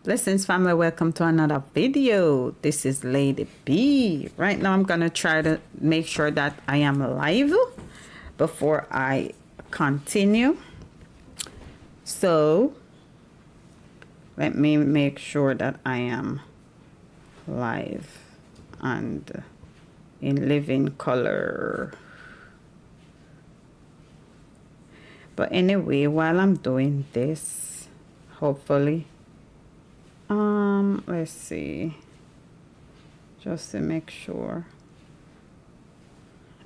Blessings family, welcome to another video. This is Lady B. Right now I'm gonna try to make sure that I am live before I continue. So let me make sure that I am live and in living color. But anyway, while I'm doing this, hopefully let's see, just to make sure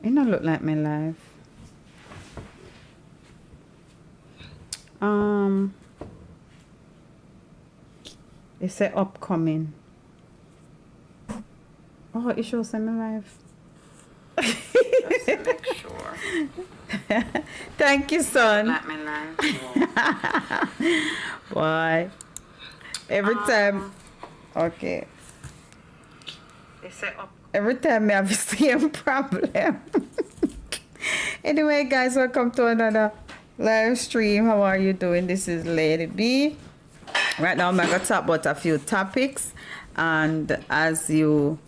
it don't look like me live. It say upcoming. Oh, it shows me live. Just to make sure. Thank you, son. Let me live. Why? Every time. Okay. Every time I have the same problem. Anyway, guys, welcome to another live stream. How are you doing? This is Lady B. Right now, I'm going to talk about a few topics. And as you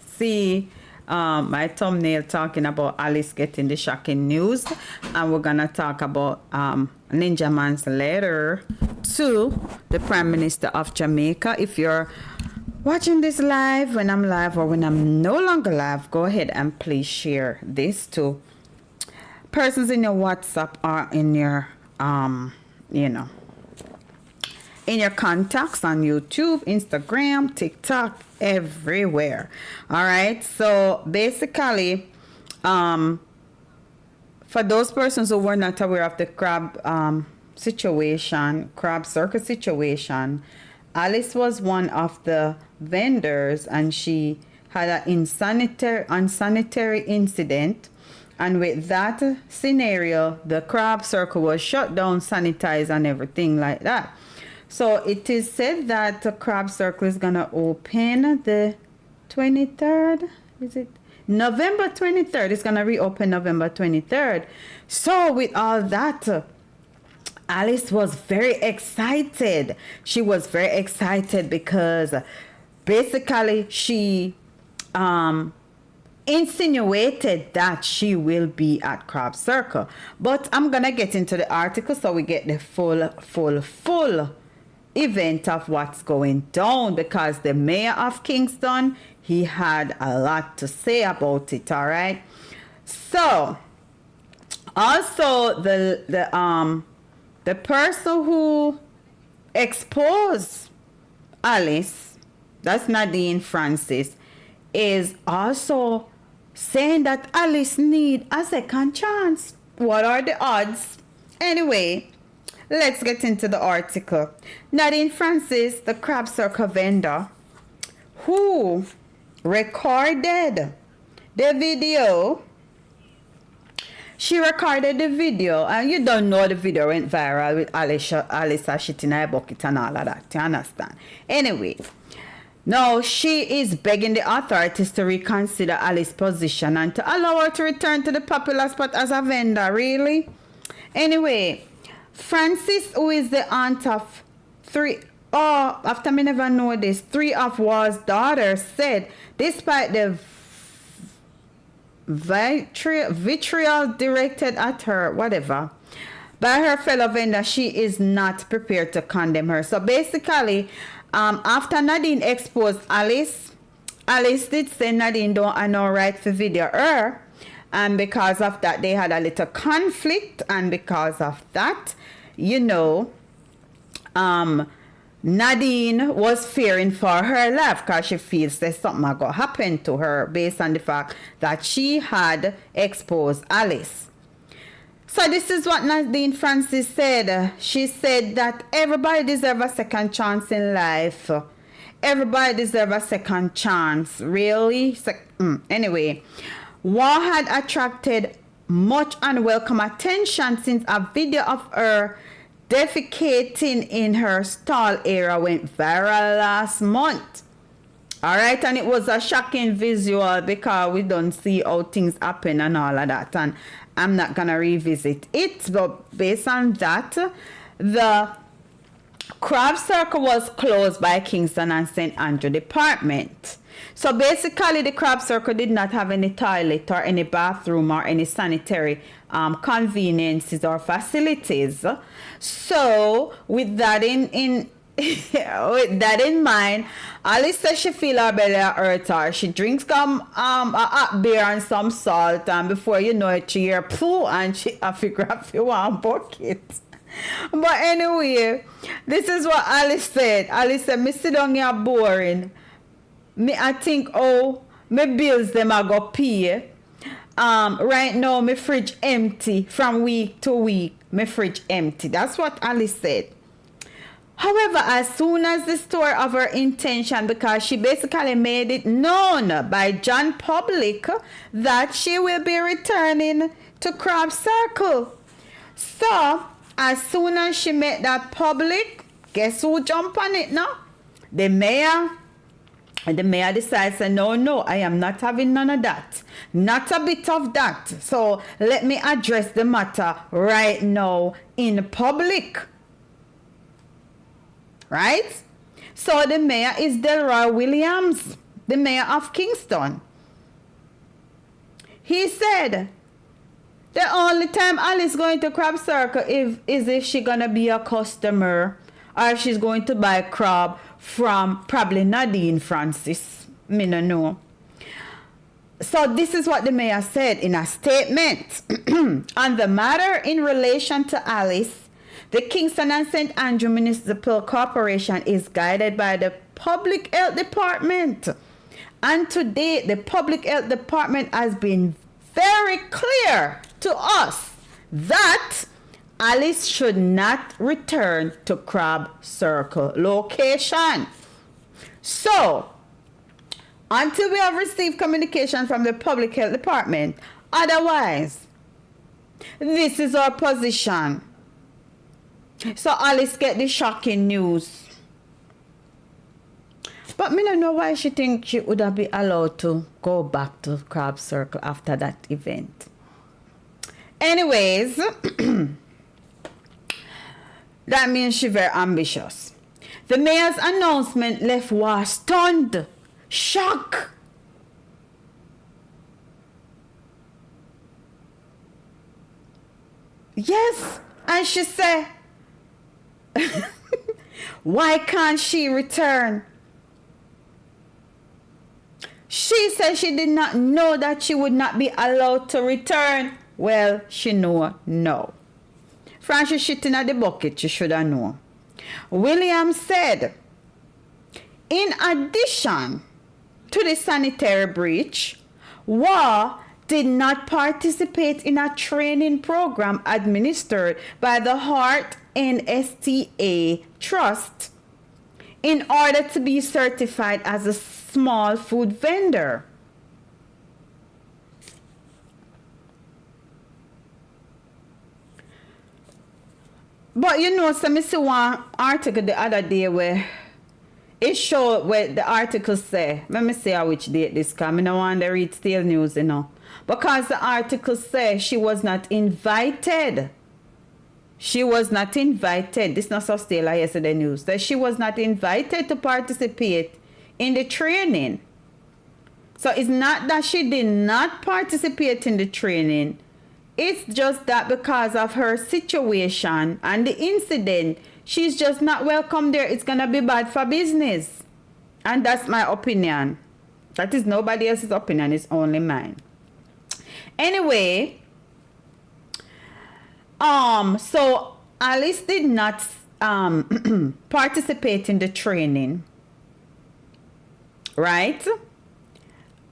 see, my thumbnail talking about Alice getting the shocking news, and we're gonna talk about Ninja Man's letter to the Prime Minister of Jamaica. If you're watching this live, when I'm live or when I'm no longer live, go ahead and please share this to persons in your WhatsApp or in your in your contacts on YouTube, Instagram, TikTok, everywhere. All right, so basically for those persons who were not aware of the crab circle situation, Alice was one of the vendors, and she had an unsanitary incident, and with that scenario the crab circle was shut down, sanitized and everything like that. So it is said that the crab circle is going to open the 23rd. Is it November 23rd? It's going to reopen November 23rd. So with all that, Alice was very excited. She was very excited because basically she insinuated that she will be at crab circle. But I'm going to get into the article so we get the full event of what's going down, because the mayor of Kingston, he had a lot to say about it. All right, so also the person who exposed Alice, that's Nadine Francis, is also saying that Alice need a second chance. What are the odds? Anyway, let's get into the article. Nadine Francis, the crab circle vendor, who recorded the video. She recorded the video, and you don't know the video went viral with Alice shitting her bucket and all of that. You understand? Anyway, now she is begging the authorities to reconsider Alice's position and to allow her to return to the popular spot as a vendor. Really? Anyway, Francis, who is the aunt of three of Ward's daughters, said despite the vitriol directed at her, whatever, by her fellow vendor, she is not prepared to condemn her. So basically, after Nadine exposed Alice did say Nadine don't have no right to video her. And because of that, they had a little conflict. And because of that, Nadine was fearing for her life because she feels that something is going to happen to her based on the fact that she had exposed Alice. So this is what Nadine Francis said. She said that everybody deserves a second chance in life. Everybody deserves a second chance. Really? Anyway, war had attracted much unwelcome attention since a video of her defecating in her stall area went viral last month. All right, and it was a shocking visual because we don't see how things happen and all of that, and I'm not gonna revisit it, but based on that, the Crab Circle was closed by Kingston and St. Andrew Department. So basically, the Crab Circle did not have any toilet or any bathroom or any sanitary conveniences or facilities. So with that in with that in mind, Alice says she feel her belly hurt her. She drinks a hot beer and some salt, and before you know it, she hear poo and she have to grab one bucket. But anyway, this is what Alice said. Alice said, me sit down here boring. I think, oh, my bills them I go pay. Right now, my fridge empty from week to week. My fridge empty. That's what Alice said. However, as soon as the story of her intention, because she basically made it known by John Public that she will be returning to Crab Circle. So, as soon as she made that public, guess who jump on it now? The mayor. And the mayor decides, no, I am not having none of that. Not a bit of that. So let me address the matter right now in public. Right? So the mayor is Delroy Williams, the mayor of Kingston. He said, the only time Alice going to Crab Circle is if she's going to be a customer or if she's going to buy crab from probably Nadine Francis. Me no know. So this is what the mayor said in a statement. On the matter in relation to Alice, the Kingston and St. Andrew Municipal Corporation is guided by the Public Health Department. And to date, the Public Health Department has been very clear to us that Alice should not return to Crab Circle location. So, until we have received communication from the Public Health Department, otherwise, this is our position. So Alice get the shocking news. But me don't know why she think she would have been allowed to go back to Crab Circle after that event. Anyways, that means she's very ambitious. The mayor's announcement left her stunned, shocked. Yes, and she said, why can't she return? She said she did not know that she would not be allowed to return. Well, she know no. Francis shitting at the bucket, she should have known. William said, in addition to the sanitary breach, Waugh did not participate in a training program administered by the Heart NSTA Trust in order to be certified as a small food vendor. But you know, so I see one article the other day where it showed where the article say, let me see how which date this come. I don't want to read stale news, you know. Because the article says she was not invited. She was not invited. This is not so stale like yesterday news. That she was not invited to participate in the training. So it's not that she did not participate in the training. It's just that because of her situation and the incident, she's just not welcome there. It's going to be bad for business. And that's my opinion. That is nobody else's opinion. It's only mine. Anyway, so Alice did not participate in the training. Right?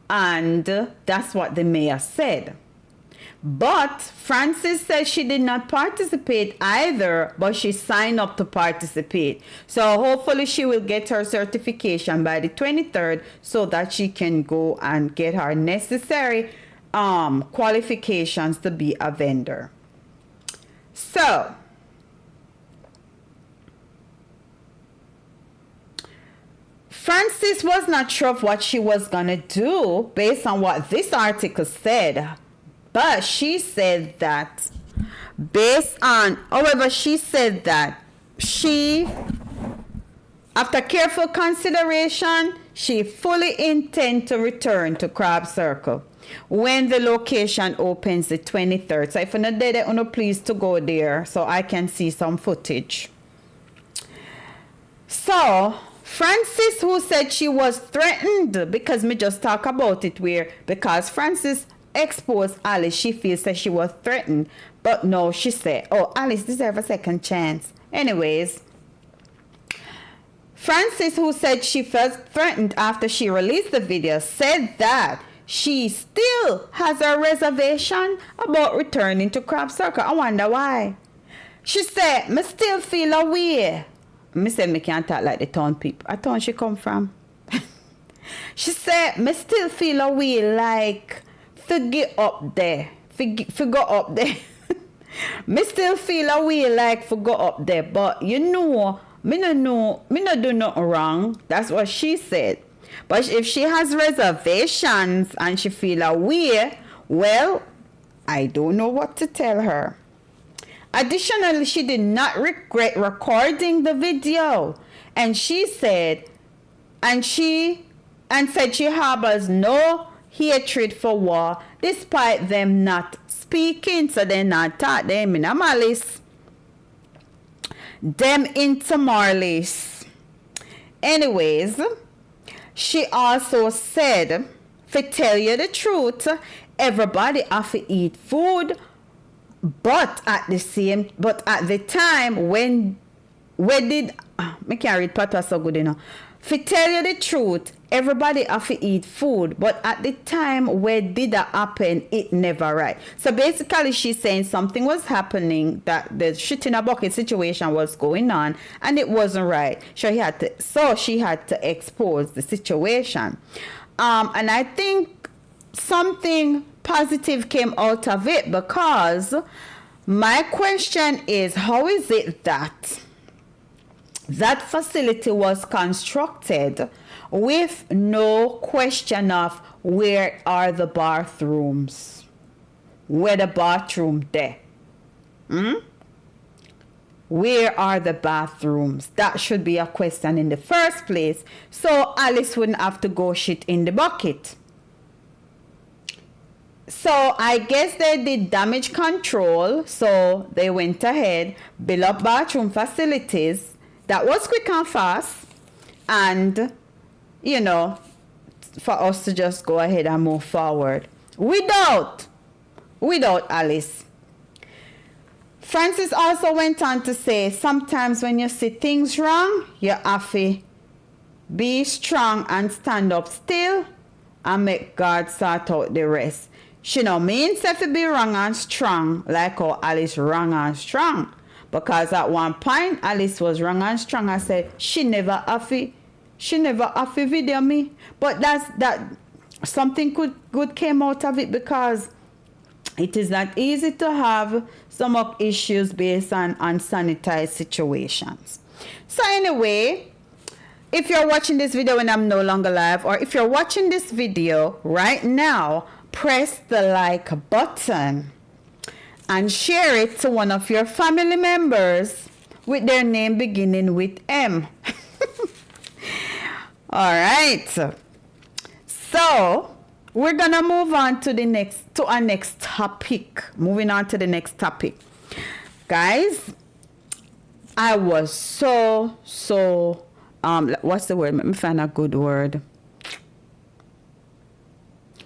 And that's what the mayor said. But Francis said she did not participate either, but she signed up to participate. So hopefully she will get her certification by the 23rd so that she can go and get her necessary qualifications to be a vendor. So, Francis was not sure of what she was going to do based on what this article said. But she said that however, she said that she After careful consideration, she fully intends to return to Crab Circle when the location opens the 23rd. So if you're not there, please to go there so I can see some footage. So Francis, who said she was threatened, because me just talk about it where, because Francis exposed Alice, she feels that she was threatened. But no, she said, oh, Alice deserves a second chance. Anyways, Francis, who said she felt threatened after she released the video, said that she still has a reservation about returning to Crab Circle. I wonder why. She said, me still feel a way. Me said me can't talk like the town people. I town she come from. She said, me still feel a way like to get up there. For go up there. Me still feel a way like for go up there. But you know, me no do nothing wrong. That's what she said. But if she has reservations and she feel a way, well, I don't know what to tell her. Additionally, she did not regret recording the video, and she said she harbors no hatred for war despite them not speaking. So they're not taught them in a malice, them into malice. Anyways, she also said, to tell you the truth, everybody have to eat food, but at the time when did me can't read patois so good enough. To tell you the truth, everybody have to eat food, but at the time where did that happen, it never right. So basically she's saying something was happening, that the shit in a bucket situation was going on and it wasn't right. So she had to expose the situation. And I think something positive came out of it, because my question is, how is it that that facility was constructed with no question of where are the bathrooms? Where the bathroom there? Where are the bathrooms? That should be a question in the first place, so Alice wouldn't have to go shit in the bucket. So I guess they did damage control, so they went ahead, built up bathroom facilities. That was quick and fast, and you know, for us to just go ahead and move forward without Alice. Francis also went on to say, sometimes when you see things wrong, you have to be strong and stand up still and make God sort out the rest. She no means if to be wrong and strong, like how Alice wrong and strong. Because at one point, Alice was wrong and strong. I said, she never have to video me. But that something good came out of it, because it is not easy to have stomach issues based on unsanitized situations. So anyway, if you're watching this video when I'm no longer live, or if you're watching this video right now, press the like button and share it to one of your family members with their name beginning with M. All right. So we're gonna move on to our next topic. Moving on to the next topic, guys. I was so what's the word? Let me find a good word.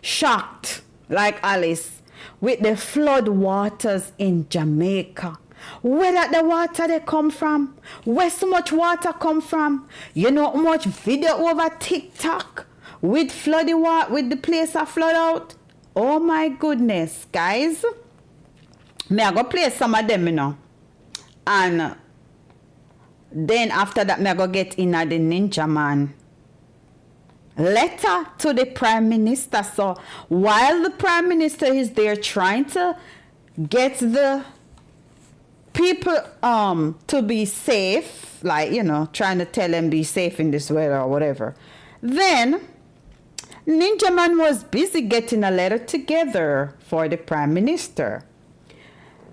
Shocked, like Alice, with the flood waters in Jamaica. Where that the water they come from? Where so much water come from? You know how much video over TikTok with floody water, with the place a flood out? Oh my goodness, guys. Me I go play some of them, you know. And then after that, me I go get in at the Ninja Man letter to the Prime Minister. So while the Prime Minister is there trying to get the people to be safe, like, you know, trying to tell them be safe in this weather or whatever, then Ninja Man was busy getting a letter together for the Prime Minister.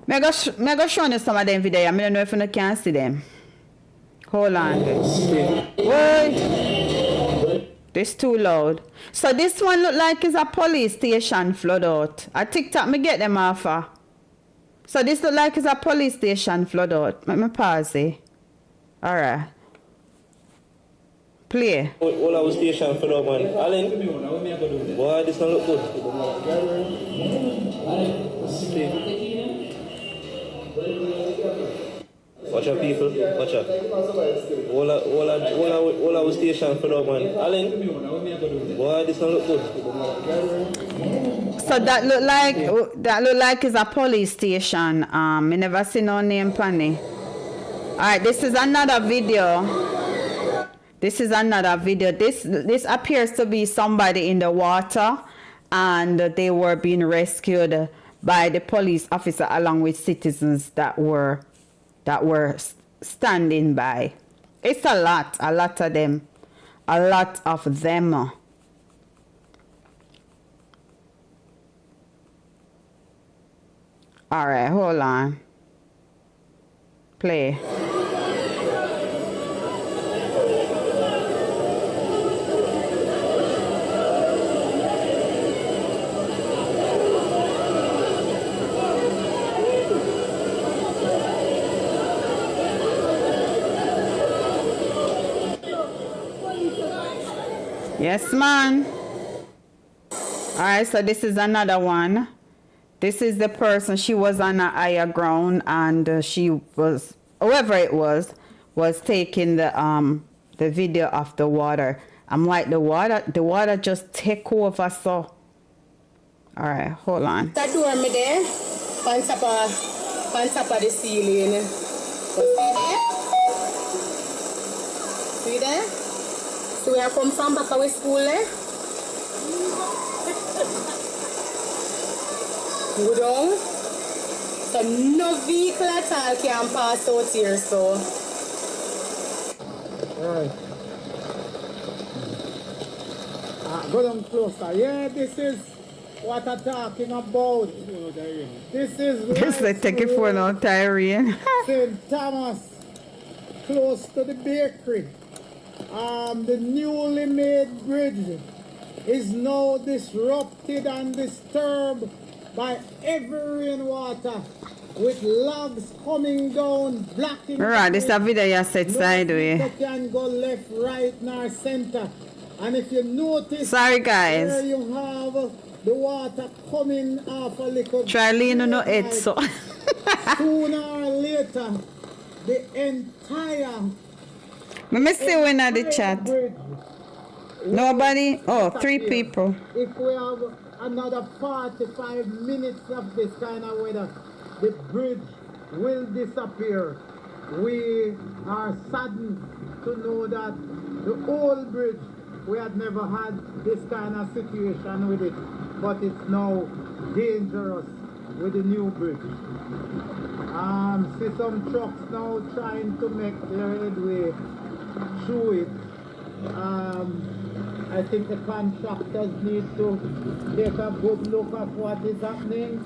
Me go show you some of them video. I don't know if you can see them. Hold on. Wait. This too loud. So this one look like it's a police station flood out. I TikTok me get them off. So this look like it's a police station flood out. Let me pause it. Alright. Play. All our station flood out, man. Alan, boy, this don't look good. Watch out, people. Watch out. All our station flood out, man. Alan, boy, this don't look good. So that look like it's a police station. Me never seen no name panny. Alright, this is another video. This appears to be somebody in the water, and they were being rescued by the police officer along with citizens that were standing by. It's a lot of them. A lot of them. Alright, hold on. Play. Yes, man. Alright, so this is another one. This is the person. She was on a higher ground, and she was, whoever it was taking the video of the water. I'm like, the water just take over. So, all right, hold on. That door me there, on top of the ceiling. See there? So where I come from, back away school there. Go down. So no vehicle at all can pass out here, so. Right. Go down closer. Yeah, this is what I'm talking about. This is Just like take it for no Tyrian. St. Thomas, close to the bakery. The newly made bridge is now disrupted and disturbed by heavy rainwater, with logs coming down, blocking. Right, this is a video you set sideways. You can go left, right, nor center. And if you notice, sorry guys, where you have the water coming off a little. try lean on no head so. Sooner or later, the entire. Let me see when at the chat. Bridge, nobody? Oh, 3 people. If we have another 45 minutes of this kind of weather, the bridge will disappear. We are saddened to know that the old bridge, we had never had this kind of situation with it, but it's now dangerous with the new bridge. See some trucks now trying to make their headway through it. I think the contractors need to take a good look at what is happening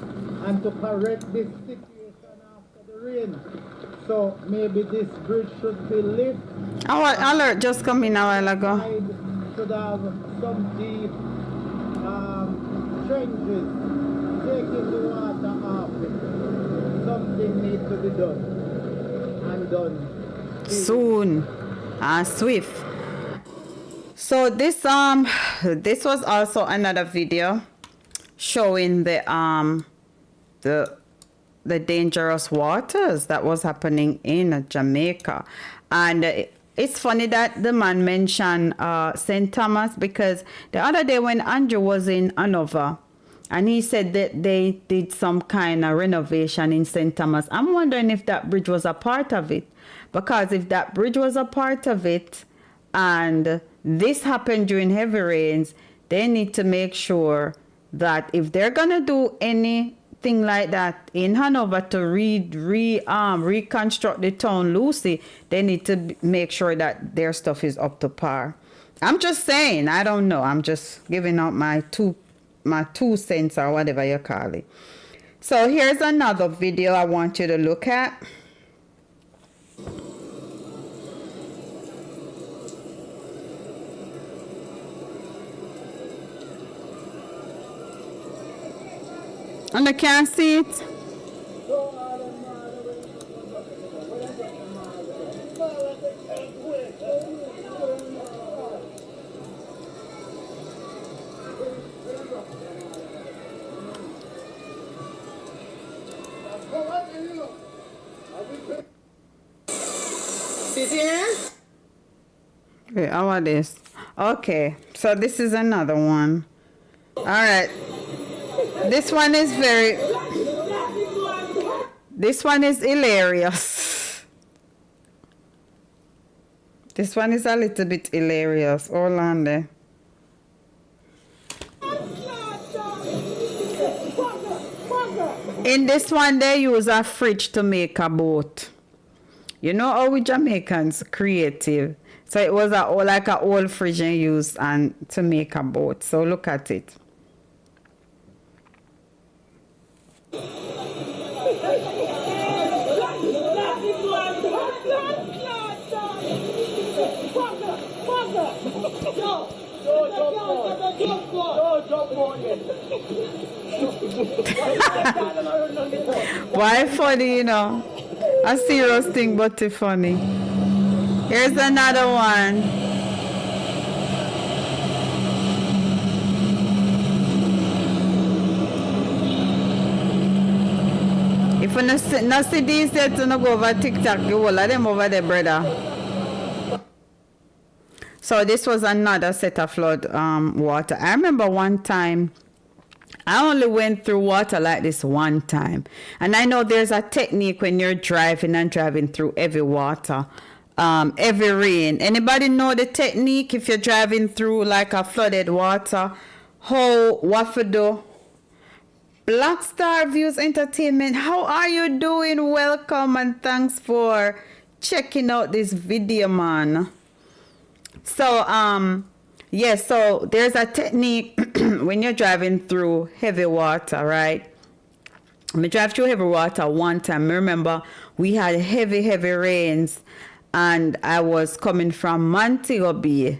and to correct this situation after the rain. So maybe this bridge should be lifted. Our alert just come in a while ago. Should have some deep trenches taking the water off it. Something needs to be done and done Soon. Swift. So this was also another video showing the dangerous waters that was happening in Jamaica. And it's funny that the man mentioned St. Thomas, because the other day when Andrew was in Hanover and he said that they did some kind of renovation in St. Thomas, I'm wondering if that bridge was a part of it. Because if that bridge was a part of it and this happened during heavy rains, they need to make sure that if they're going to do anything like that in Hanover to reconstruct the town loosely, they need to make sure that their stuff is up to par. I'm just saying, I don't know. I'm just giving out my two cents or whatever you call it. So here's another video I want you to look at. And I can't see it. See here? Wait, how are this? Okay, so this is another one. All right. This one is hilarious. This one is a little bit hilarious. Hold on there. In this one, they use a fridge to make a boat. You know how we Jamaicans creative. So it was like an old fridge and used and to make a boat. So look at it. Why funny, you know? A serious thing, but it's funny. Here's another one. If you not see these yet, you go over TikTok, you will let them over there, brother. So this was another set of flood water. I remember one time, I only went through water like this one time. And I know there's a technique when you're driving through heavy water, heavy rain. Anybody know the technique if you're driving through like a flooded water? What to do? Black Star Views Entertainment, how are you doing? Welcome and thanks for checking out this video, man. So, yes, so there's a technique when you're driving through heavy water, right? I drive through heavy water one time. I remember we had heavy rains and I was coming from Montego Bay.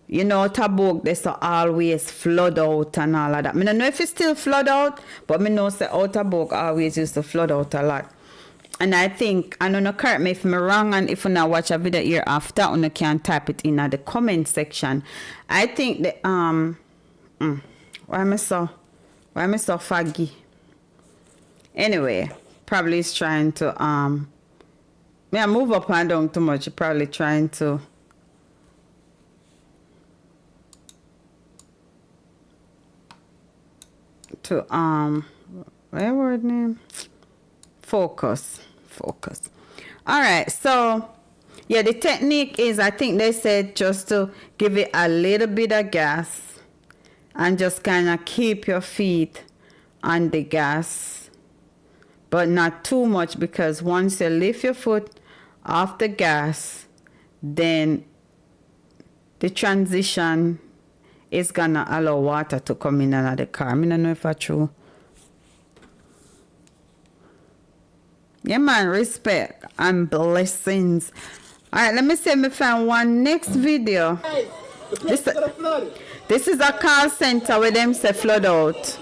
You know, Tabuk, they so always flood out and all of that. I don't know if it still flood out, but I know say Outer Book always used to flood out a lot. And I think, I don't know, correct me if I'm wrong, and if you not watch a video here after, you can type it in the comment section. I think the, why am I so faggy? Anyway, probably is trying to, I move up and down too much, probably trying to, where word name? Focus. All right, so yeah, the technique is, I think they said just to give it a little bit of gas and just kind of keep your feet on the gas, but not too much, because once you lift your foot off the gas, then the transition is gonna allow water to come in and out of the car. I don't know if that's true. Yeah, man, respect and blessings. All right, let me see if I find one next video. This is a call center where them say flood out.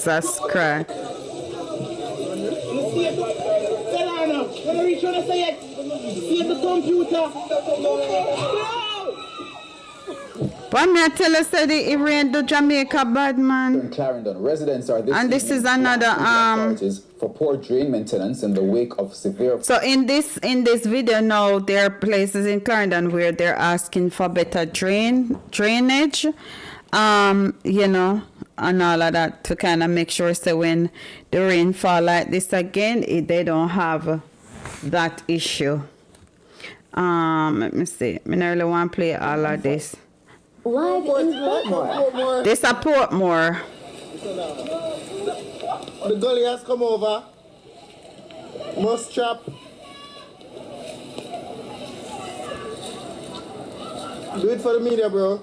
That's cry. But me I tell us that it rained to Jamaica bad, man. Clarendon residents are this, and this is another for poor drain maintenance in the wake of severe. So in this video now, there are places in Clarendon where they're asking for better drainage, you know, and all of that, to kind of make sure so when the rain fall like this again, they don't have that issue. Let me see. I really want to play all of this. Live in Portmore. They support more. The gully has come over. Must chop. Do it for the media, bro.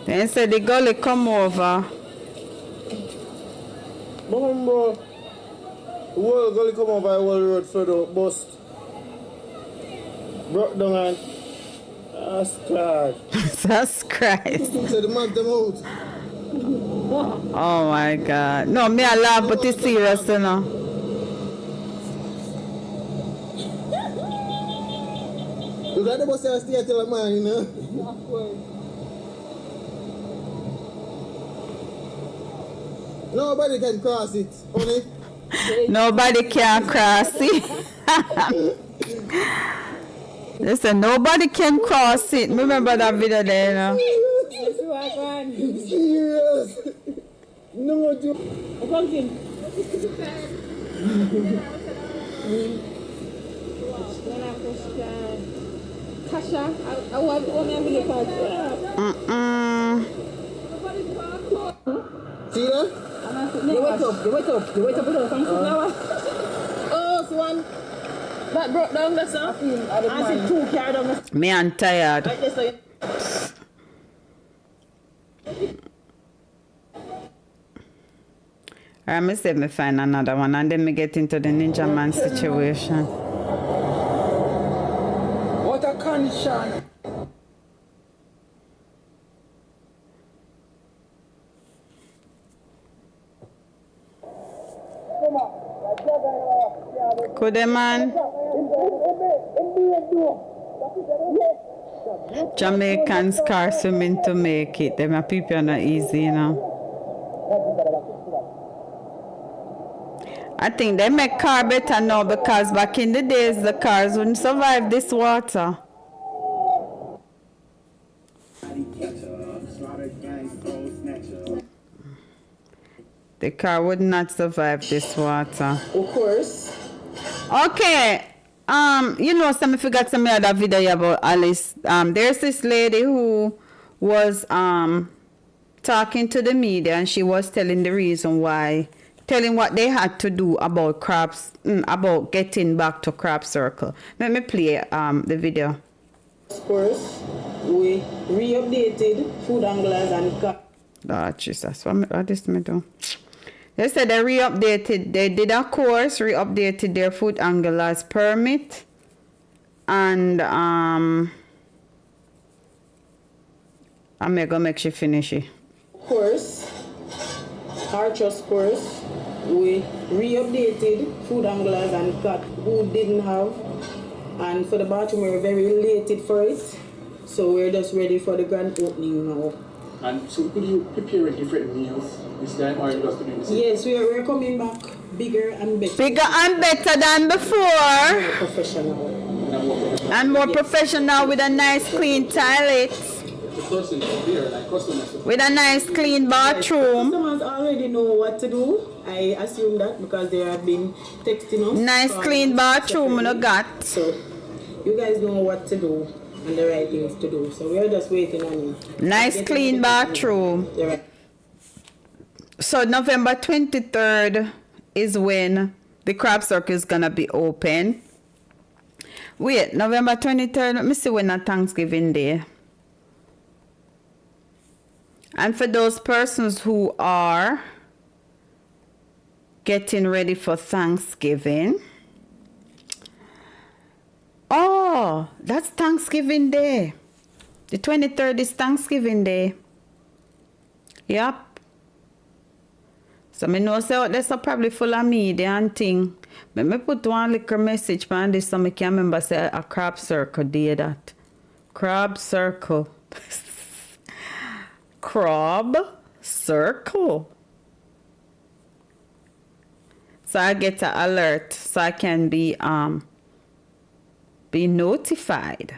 They said the gully come over. Boom, bro. The whole gully come over, the whole road further bust. Broke down and That's class. Jesus Christ. So the man them out. Oh my God. No, me I laugh, but it's serious, you know. Because I never say I stay till a man, you know. Nobody can cross it. Only. Nobody can cross it. Listen, nobody can cross it. Remember that video there, you know? Serious. No joke. See that? You wait up. Oh, so one that broke down the stuff. I see two carried down the Me I'm tired. like this. Like, Alright, me say me find another one and then me get into the Ninja Man situation. What a condition. Could a man? Jamaicans car swimming to make it. Them people are not easy, you know. I think they make car better now because back in the days the cars wouldn't survive this water. The car would not survive this water. of course. Okay. You know, some forgot some other video about Alice. There's this lady who was talking to the media and she was telling the reason why, telling what they had to do about crops, about getting back to crop circle. Let me play the video. Of course, we re-updated food anglers and Oh, Jesus, what this me do? They said they re-updated, they did a course, re-updated their food anglers permit, and I'm gonna make sure finish it. course, our trust course, we re-updated food anglers and cat who didn't have, and for the bathroom we're very elated for it, so we're just ready for the grand opening now. And so could you prepare different meals this time or just doing the same? Yes, we're coming back bigger and better. Bigger and better than before, Very professional. and more professional with a nice clean toilet, The person there, like customers. with a nice clean bathroom, Customers already know what to do. I assume that because they have been texting us. nice clean bathroom and a got. So you guys know what to do and the right things to do. So we're just waiting on you. Nice clean bathroom. You're right. So November 23rd is when the crop circle is gonna be open. Wait, November 23rd, let me see when a Thanksgiving Day. And for those persons who are getting ready for Thanksgiving. Oh, that's Thanksgiving Day. The 23rd is Thanksgiving Day. Yep. So I know say there's probably full of media and thing. But me put one little message on this so I can remember say a crop circle day that. Crop circle. Crop circle. So I get an alert so I can be notified.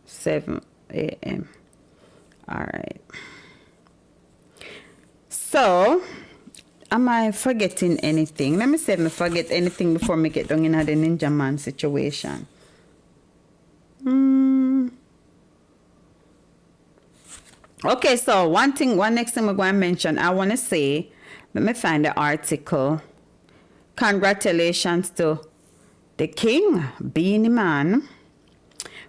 7 a.m. All right. So, am I forgetting anything? Let me see if I forget anything before me get down in the Ninja Man situation. Okay, so one next thing I'm going to mention, I want to say, let me find the article. Congratulations to the king, Beenie Man,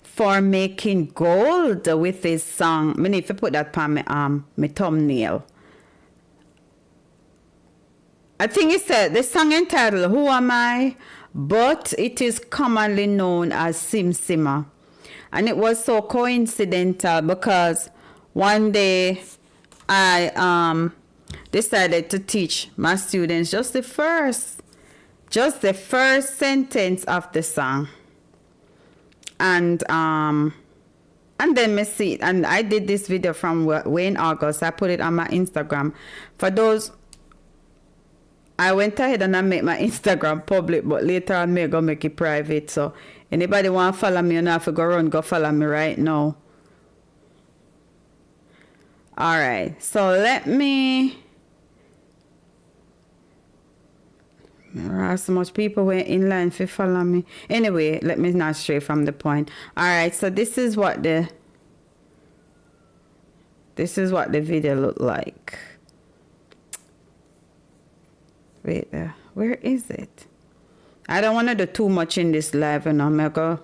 for making gold with his song. I need to put that on my thumbnail. I think it said the song entitled Who Am I? But it is commonly known as Sim Simma. And it was so coincidental because one day I decided to teach my students just the first sentence of the song. And then me see, and I did this video from way in August. I put it on my Instagram. For those, I went ahead and I made my Instagram public, but later on me go make it private. So anybody want to follow me, you know, if you go follow me right now. All right, so let me. There are so much people who are in line to follow me. Anyway, let me not stray from the point. All right, so this is what the video looked like. Wait there, where is it? I don't want to do too much in this live, and after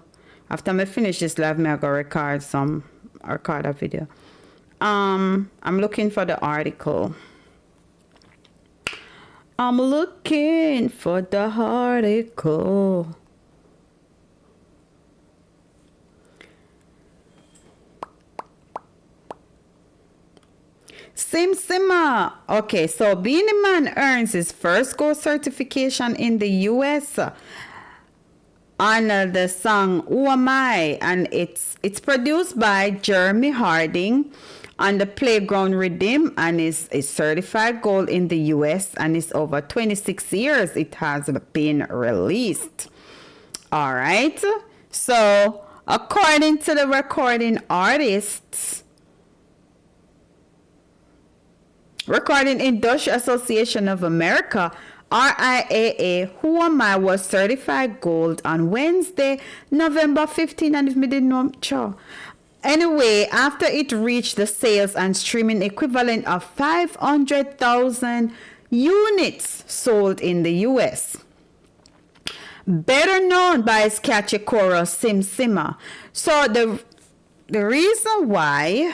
I finish this live, I'm gonna record a video. I'm looking for the article. I'm looking for the article. Sim Simma. Okay, so Beenie Man earns his first gold certification in the U.S. on the song Who Am I? And it's produced by Jeremy Harding on the Playground Rhythm, and is certified gold in the US, and it's over 26 years it has been released. All right, so according to the Recording Industry Association of America, RIAA, Who Am I was certified gold on Wednesday, November 15, and if me didn't know, anyway, after it reached the sales and streaming equivalent of 500,000 units sold in the US. Better known by its catchy chorus, Sim Simma. So the reason why,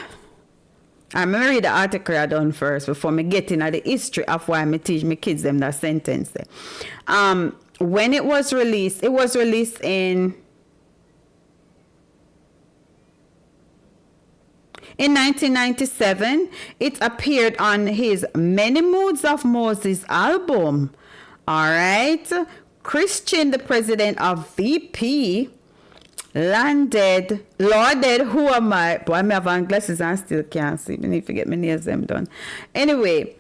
I'm going to read the article I done first before me get into the history of why I teach my kids them that sentence there. When it was released in 1997, it appeared on his Many Moods of Moses album. All right. Christian, the president of VP, lauded Who Am I? Boy, I have on glasses and still can't see. I need to get my nails them done. Anyway,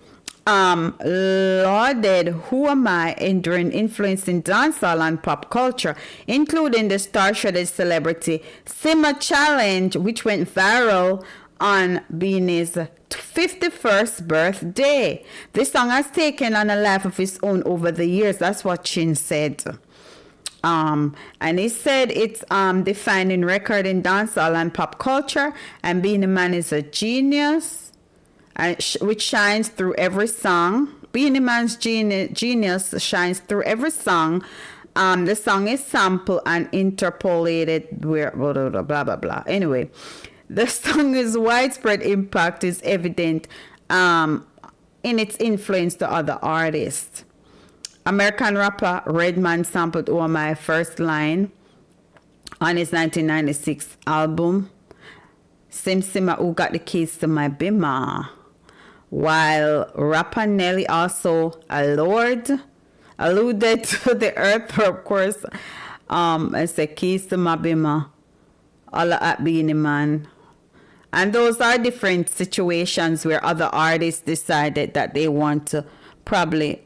lauded Who Am I, enduring influence in dancehall and pop culture, including the star-studded celebrity Simma Challenge, which went viral on Beenie's 51st birthday. This song has taken on a life of its own over the years. That's what Chin said. And he said it's defining record in dancehall and pop culture, and Beenie Man is a genius, which shines through every song. Beenie Man's genius shines through every song. The song is sampled and interpolated, blah, blah, blah. Anyway, the song's widespread impact is evident in its influence to other artists. American rapper Redman sampled Who Am I first line on his 1996 album, Sim Simma, Who Got the Keys to My Bimmer. While rapper Nelly also alluded to the earth, of course, and said Keys to My Bimmer, all at Beenie Man. And those are different situations where other artists decided that they want to probably...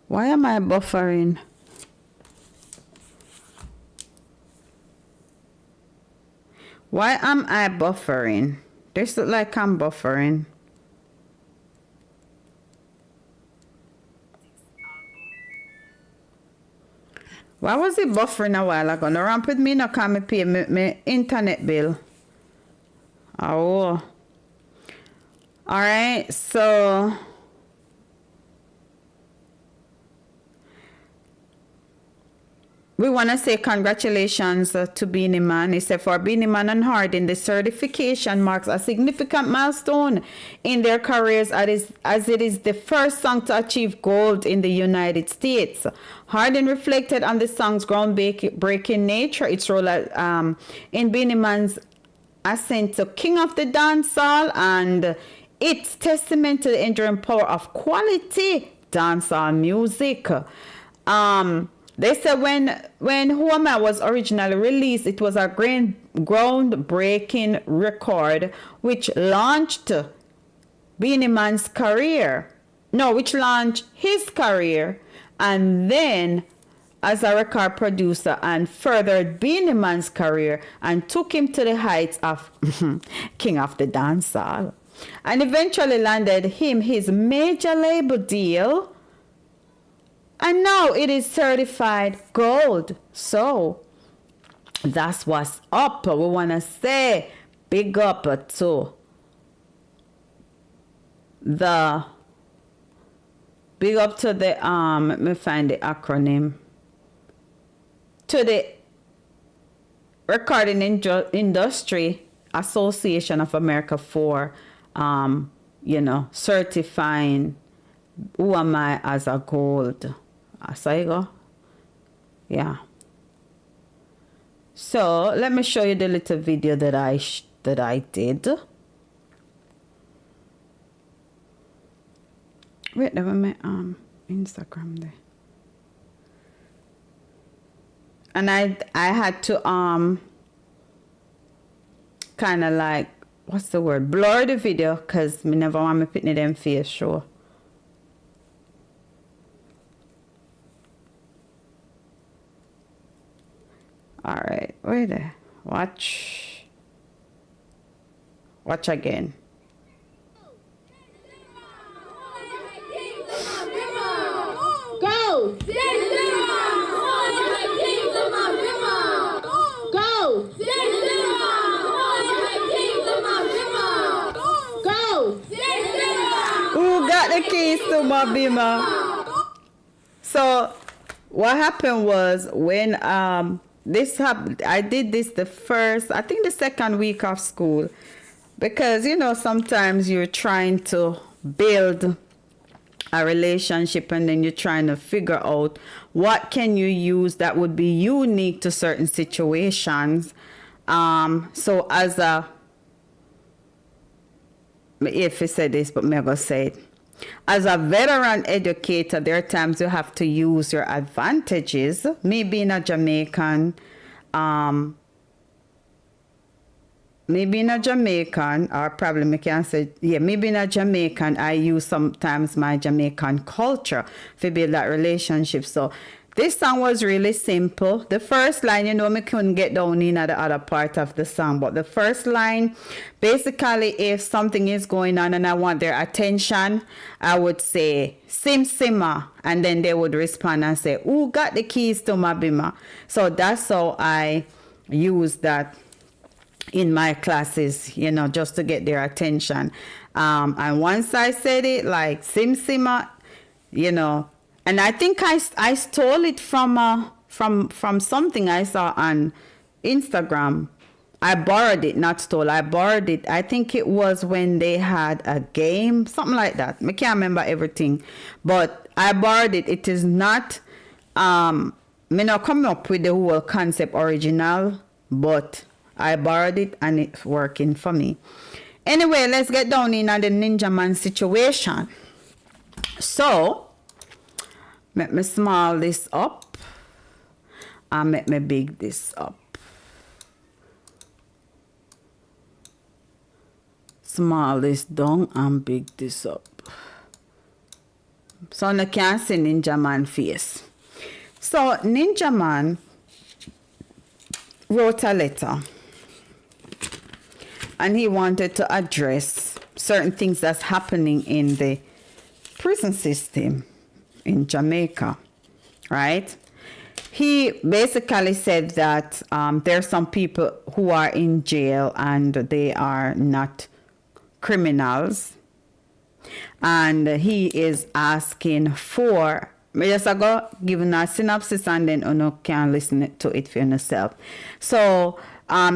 Why am I buffering? Why am I buffering? This looks like I'm buffering. Why was it buffering a while ago? No ramp with me, no can me pay my internet bill. Oh. Alright, so... we want to say congratulations to Beenie Man. He said for Beenie Man and Hardin, the certification marks a significant milestone in their careers as it is the first song to achieve gold in the United States. Hardin reflected on the song's groundbreaking nature, its role in Beenie Man's ascent to King of the Dancehall, and its testament to the enduring power of quality dancehall music. They said when Who Am I was originally released, it was a groundbreaking record which launched Beenie Man's career. No, which launched his career, and then as a record producer, and furthered Beenie Man's career and took him to the heights of King of the Dancehall, and eventually landed him his major label deal. And now it is certified gold. So that's what's up. We want to say big up to the let me find the acronym, to the Recording Industry Association of America for certifying Who Am I as a gold. So you go. Yeah. So let me show you the little video that I did. Wait, there was my Instagram there. And I had to kind of like, what's the word, blur the video, because me never want me putting them face show. All right, wait there. Watch again. Go! Who got the keys to my bima? So what happened was when this happened, I did this the second week of school, because sometimes you're trying to build a relationship and then you're trying to figure out what can you use that would be unique to certain situations. So as a, if I said this, but I'm gonna say it. As a veteran educator, there are times you have to use your advantages. Me being a Jamaican, or probably me can say, me being a Jamaican, I use sometimes my Jamaican culture to build that relationship. So this song was really simple. The first line, me couldn't get down in at the other part of the song, but the first line, basically, if something is going on and I want their attention, I would say, sim simma, and then they would respond and say, who got the keys to my bima? So that's how I use that in my classes, just to get their attention. And once I said it, like sim simma, and I think I stole it from something I saw on Instagram. I borrowed it, not stole. I borrowed it. I think it was when they had a game, something like that. I can't remember everything, but I borrowed it. It is not, me not coming up with the whole concept original, but I borrowed it and it's working for me. Anyway, let's get down in on the Ninja Man situation. So, let me small this up and let me big this up. Small this down and big this up. So you can see Ninja Man face. So Ninja Man wrote a letter and he wanted to address certain things that's happening in the prison system in Jamaica, right? He basically said that there are some people who are in jail and they are not criminals, and he is asking for Me just go giving a synopsis and then you can listen to it for yourself. So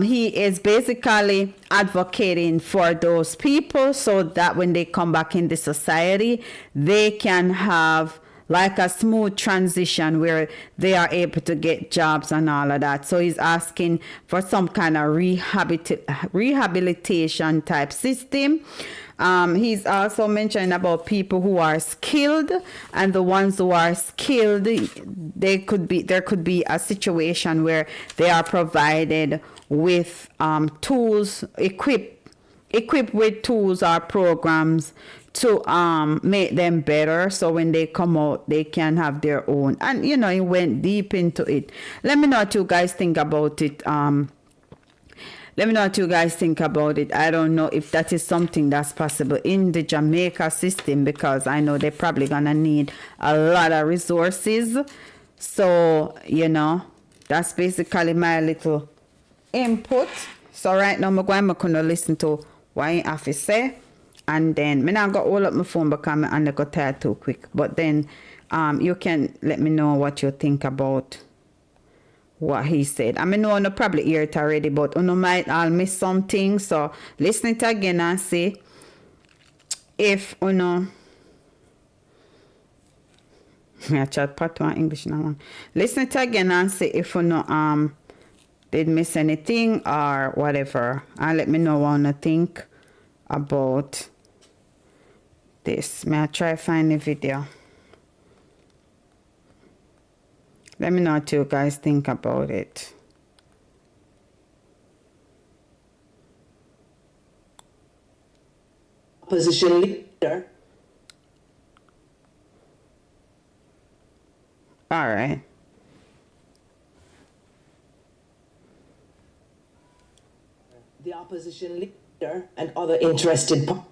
he is basically advocating for those people so that when they come back in the society, they can have like a smooth transition where they are able to get jobs and all of that. So he's asking for some kind of rehabilitation type system. He's also mentioning about people who are skilled, and the ones who are skilled, there could be a situation where they are provided with tools, equipped with tools or programs to make them better, so when they come out they can have their own. And he went deep into it. Let me know what you guys think about it. Let me know what you guys think about it. I don't know if that is something that's possible in the Jamaica system, because I know they're probably gonna need a lot of resources. So, that's basically my little input. So right now I'm gonna listen to what he have to say. And then me not go hold up my phone because I'm go tired too quick. But then you can let me know what you think about what he said. I mean, no, you probably hear it already, but you might I'll miss something. So listen it again and see if I chat part one English now. Listen it again and see if did miss anything or whatever. And let me know what you think about this. May I try find the video? Let me know what you guys think about it. Opposition leader. All right. The opposition leader and other interested parties.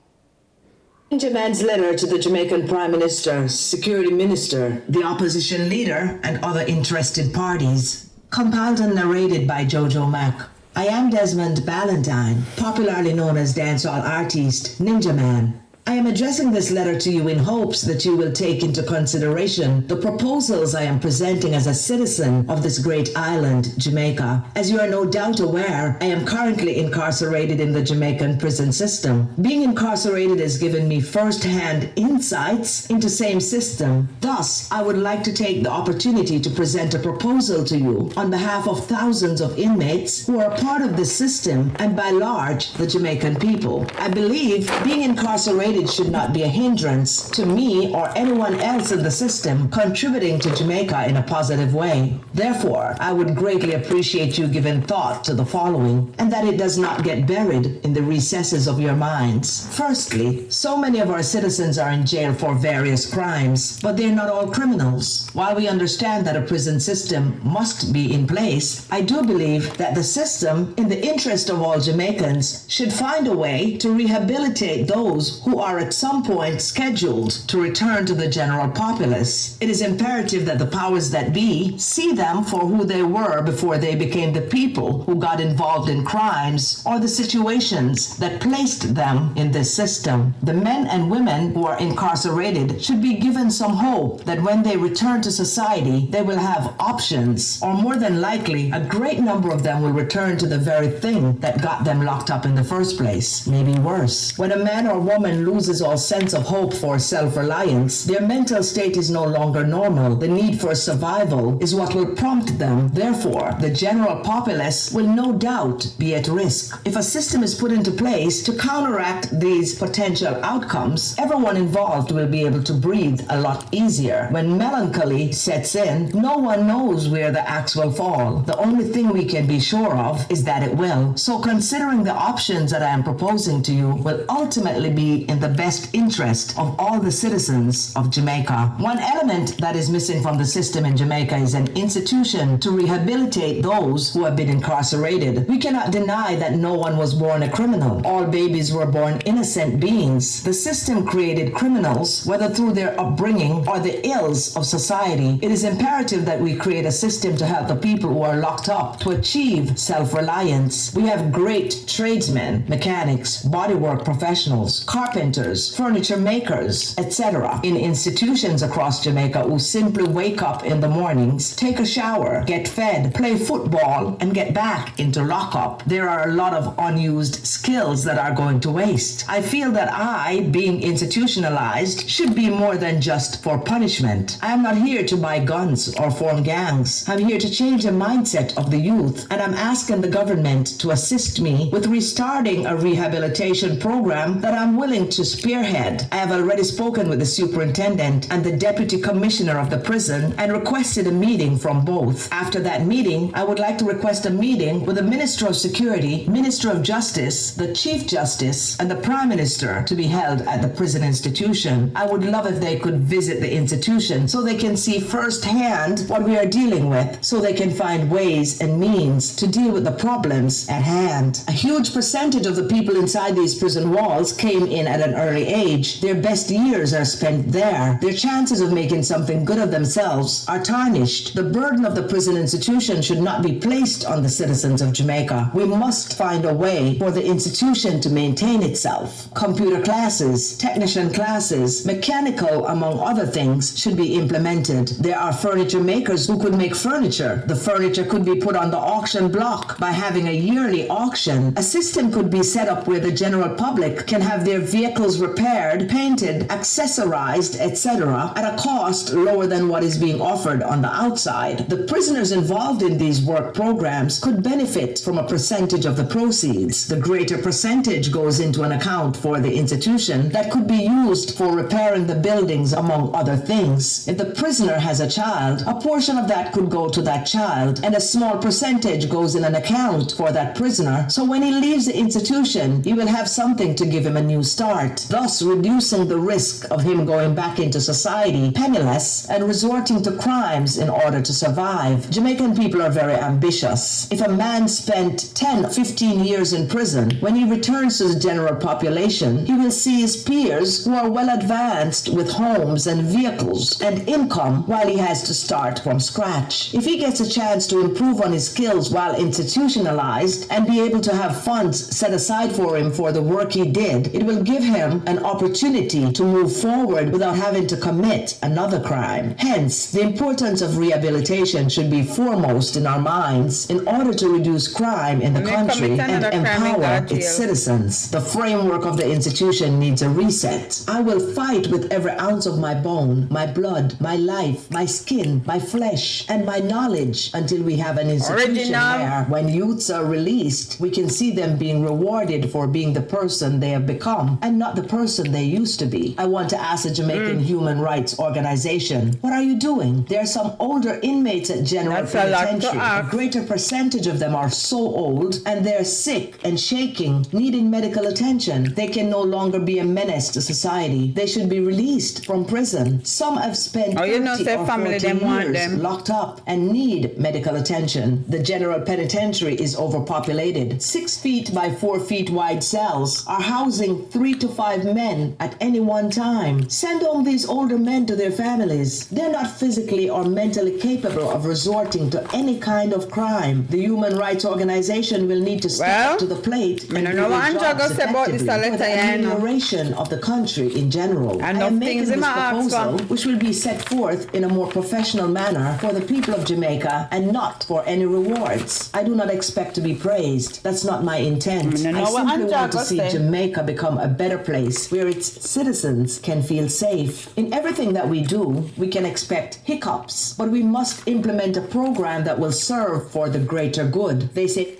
Benjamin's letter to the Jamaican Prime Minister, Security Minister, the opposition leader, and other interested parties. Compiled and narrated by Jojo Mack. I am Desmond Ballantyne, popularly known as dancehall artist Ninja Man. I am addressing this letter to you in hopes that you will take into consideration the proposals I am presenting as a citizen of this great island, Jamaica. As you are no doubt aware, I am currently incarcerated in the Jamaican prison system. Being incarcerated has given me first-hand insights into same system. Thus, I would like to take the opportunity to present a proposal to you on behalf of thousands of inmates who are a part of this system and by large, the Jamaican people. I believe being incarcerated should not be a hindrance to me or anyone else in the system contributing to Jamaica in a positive way. Therefore, I would greatly appreciate you giving thought to the following, and that it does not get buried in the recesses of your minds. Firstly, so many of our citizens are in jail for various crimes, but they're not all criminals. While we understand that a prison system must be in place, I do believe that the system, in the interest of all Jamaicans, should find a way to rehabilitate those who are at some point scheduled to return to the general populace. It is imperative that the powers that be see them for who they were before they became the people who got involved in crimes or the situations that placed them in this system. The men and women who are incarcerated should be given some hope that when they return to society, they will have options, or more than likely, a great number of them will return to the very thing that got them locked up in the first place, maybe worse. When a man or woman loses all sense of hope for self-reliance, their mental state is no longer normal. The need for survival is what will prompt them. Therefore, the general populace will no doubt be at risk. If a system is put into place to counteract these potential outcomes, everyone involved will be able to breathe a lot easier. When melancholy sets in, no one knows where the axe will fall. The only thing we can be sure of is that it will. So considering the options that I am proposing to you will ultimately be in the best interest of all the citizens of Jamaica. One element that is missing from the system in Jamaica is an institution to rehabilitate those who have been incarcerated. We cannot deny that no one was born a criminal. All babies were born innocent beings. The system created criminals, whether through their upbringing or the ills of society. It is imperative that we create a system to help the people who are locked up to achieve self-reliance. We have great tradesmen, mechanics, bodywork professionals, carpenters, carpenters, furniture makers, etc. in institutions across Jamaica who simply wake up in the mornings, take a shower, get fed, play football, and get back into lockup. There are a lot of unused skills that are going to waste. I feel that I, being institutionalized, should be more than just for punishment. I am not here to buy guns or form gangs. I'm here to change the mindset of the youth, and I'm asking the government to assist me with restarting a rehabilitation program that I'm willing to spearhead. I have already spoken with the superintendent and the deputy commissioner of the prison and requested a meeting from both. After that meeting, I would like to request a meeting with the Minister of Security, Minister of Justice, the Chief Justice, and the Prime Minister to be held at the prison institution. I would love if they could visit the institution so they can see firsthand what we are dealing with, so they can find ways and means to deal with the problems at hand. A huge percentage of the people inside these prison walls came in at an early age. Their best years are spent there. Their chances of making something good of themselves are tarnished. The burden of the prison institution should not be placed on the citizens of Jamaica. We must find a way for the institution to maintain itself. Computer classes, technician classes, mechanical, among other things, should be implemented. There are furniture makers who could make furniture. The furniture could be put on the auction block by having a yearly auction. A system could be set up where the general public can have their vehicles repaired, painted, accessorized, etc. at a cost lower than what is being offered on the outside. The prisoners involved in these work programs could benefit from a percentage of the proceeds. The greater percentage goes into an account for the institution that could be used for repairing the buildings, among other things. If the prisoner has a child, a portion of that could go to that child, and a small percentage goes in an account for that prisoner, so when he leaves the institution, he will have something to give him a new start, thus reducing the risk of him going back into society penniless and resorting to crimes in order to survive. Jamaican people are very ambitious. If a man spent 10 or 15 years in prison, when he returns to the general population, he will see his peers who are well advanced with homes and vehicles and income while he has to start from scratch. If he gets a chance to improve on his skills while institutionalized and be able to have funds set aside for him for the work he did, it will give him an opportunity to move forward without having to commit another crime. Hence, the importance of rehabilitation should be foremost in our minds in order to reduce crime in the country and empower its citizens. The framework of the institution needs a reset. I will fight with every ounce of my bone, my blood, my life, my skin, my flesh, and my knowledge until we have an institution where, when youths are released, we can see them being rewarded for being the person they have become and not the person they used to be. I want to ask the Jamaican Human Rights Organization, what are you doing? There are some older inmates at General Penitentiary. A greater percentage of them are so old and they're sick and shaking, needing medical attention. They can no longer be a menace to society. They should be released from prison. Some have spent 30 or 40 years locked up and need medical attention. The General Penitentiary is overpopulated. 6 feet by 4 feet wide cells are housing 3 to 5 men at any one time. Send home these older men to their families. They're not physically or mentally capable of resorting to any kind of crime. The Human Rights Organization will need to step up to the plate and do their jobs effectively for the amelioration of the country in general. I am making this proposal, which will be set forth in a more professional manner for the people of Jamaica and not for any rewards. I do not expect to be praised. That's not my intent. I simply want to see Jamaica become a better place where its citizens can feel safe. In everything that we do, we can expect hiccups, but we must implement a program that will serve for the greater good. They say...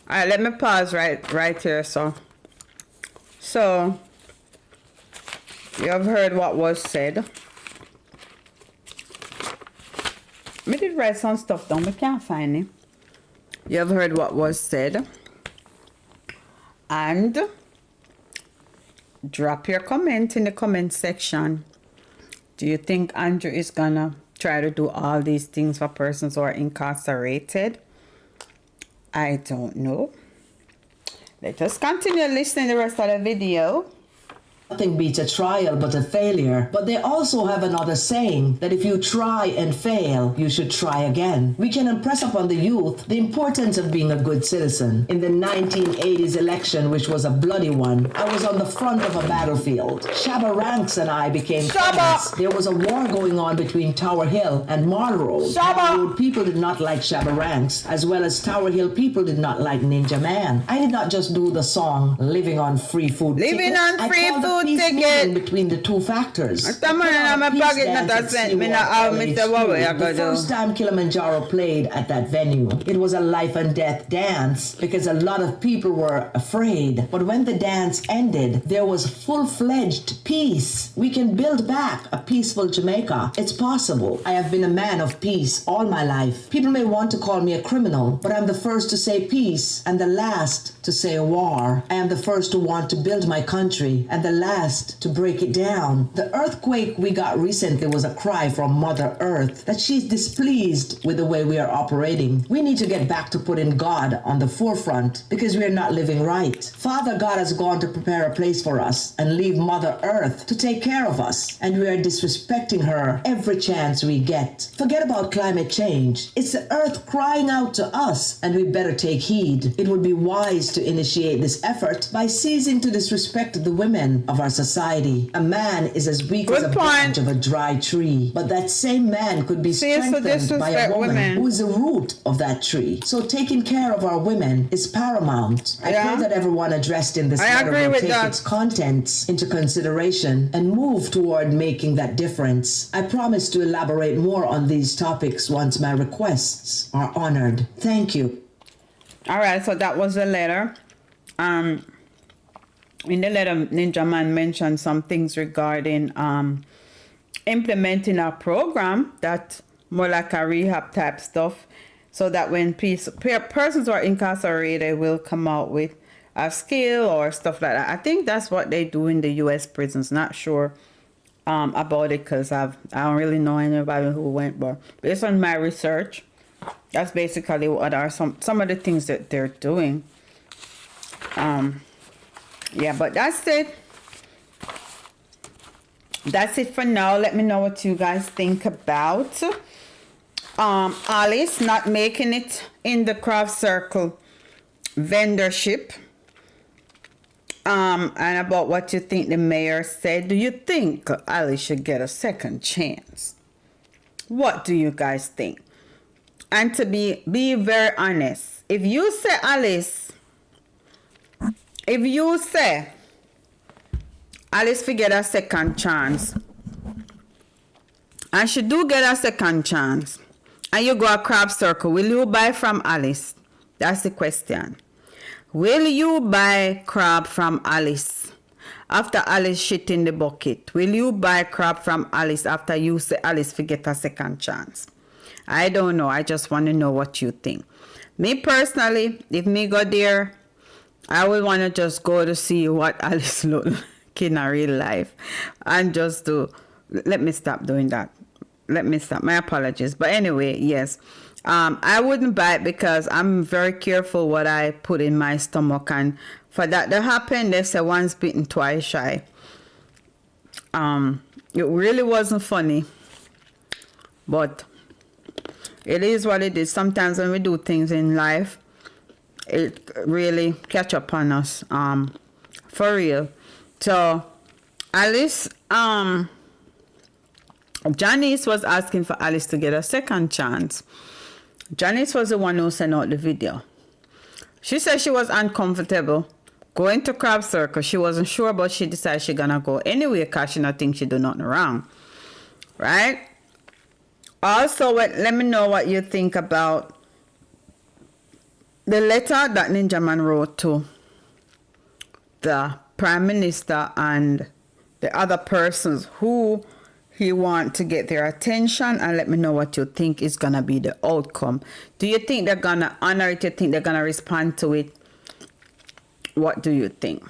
All right, let me pause right here. So you have heard what was said. I did write some stuff down, we can't find it. You have heard what was said. And drop your comment in the comment section. Do you think Andrew is gonna try to do all these things for persons who are incarcerated? I don't know. Let us continue listening to the rest of the video. Nothing beats a trial but a failure. But they also have another saying that if you try and fail, you should try again. We can impress upon the youth the importance of being a good citizen. In the 1980s election, which was a bloody one, I was on the front of a battlefield. Shabba Ranks and I became friends. There was a war going on between Tower Hill and Mall Road. Mall Road people did not like Shabba Ranks, as well as Tower Hill people did not like Ninja Man. I did not just do the song Living on Free Food Living on Free Food Ticket between the two factors. The first time Kilimanjaro played at that venue, it was a life and death dance because a lot of people were afraid. But when the dance ended, there was full-fledged peace. We can build back a peaceful Jamaica. It's possible. I have been a man of peace all my life. People may want to call me a criminal, but I'm the first to say peace and the last to say war. I am the first to want to build my country and the last to break it down. The earthquake we got recently was a cry from Mother Earth that she's displeased with the way we are operating. We need to get back to putting God on the forefront because we are not living right. Father God has gone to prepare a place for us and leave Mother Earth to take care of us, and we are disrespecting her every chance we get. Forget about climate change. It's the earth crying out to us, and we better take heed. It would be wise to initiate this effort by ceasing to disrespect the women of our society. A man is as weak as a branch of a dry tree, but that same man could be strengthened by a woman who is the root of that tree. So taking care of our women is paramount. I pray that everyone addressed in this letter will take its contents into consideration and move toward making that difference. I promise to elaborate more on these topics once my requests are honored. Thank you. All right, so that was the letter. In the letter, Ninja Man mentioned some things regarding implementing a program that more like a rehab type stuff, so that when persons who are incarcerated will come out with a skill or stuff like that. I think that's what they do in the U.S. prisons. Not sure about it because I don't really know anybody who went, but based on my research, that's basically what are some of the things that they're doing. Yeah, but that's it. That's it for now. Let me know what you guys think about Alice not making it in the craft circle vendorship. And about what you think the mayor said. Do you think Alice should get a second chance? What do you guys think? And to be very honest, if you say Alice forget a second chance, and she do get a second chance, and you go a crab circle, will you buy from Alice? That's the question. Will you buy crab from Alice after Alice shit in the bucket? Will you buy crab from Alice after you say Alice forget a second chance? I don't know. I just want to know what you think. Me personally, if me go there, I would want to just go to see what Alice look like in a real life. And just to, let me stop doing that. Let me stop. My apologies. But anyway, yes. I wouldn't buy it because I'm very careful what I put in my stomach. And for that to happen, they say once bitten, twice shy. It really wasn't funny. But it is what it is. Sometimes when we do things in life, it really catch up on us. For real. So, Alice, Janice was asking for Alice to get a second chance. Janice was the one who sent out the video. She said she was uncomfortable going to crab circle. She wasn't sure, but she decided she's gonna go anyway because she not think she do nothing wrong. Right? Also, let me know what you think about the letter that Ninja Man wrote to the Prime Minister and the other persons who he want to get their attention, and let me know what you think is gonna be the outcome. Do you think they're gonna honor it? Do you think they're gonna respond to it? What do you think?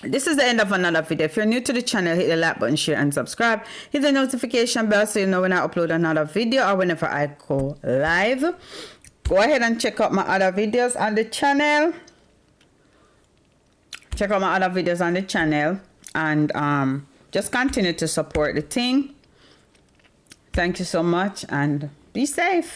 This is the end of another video. If you're new to the channel, hit the like button, share and subscribe. Hit the notification bell so you know when I upload another video or whenever I go live. Go ahead and check out my other videos on the channel. and just continue to support the thing. Thank you so much, and be safe.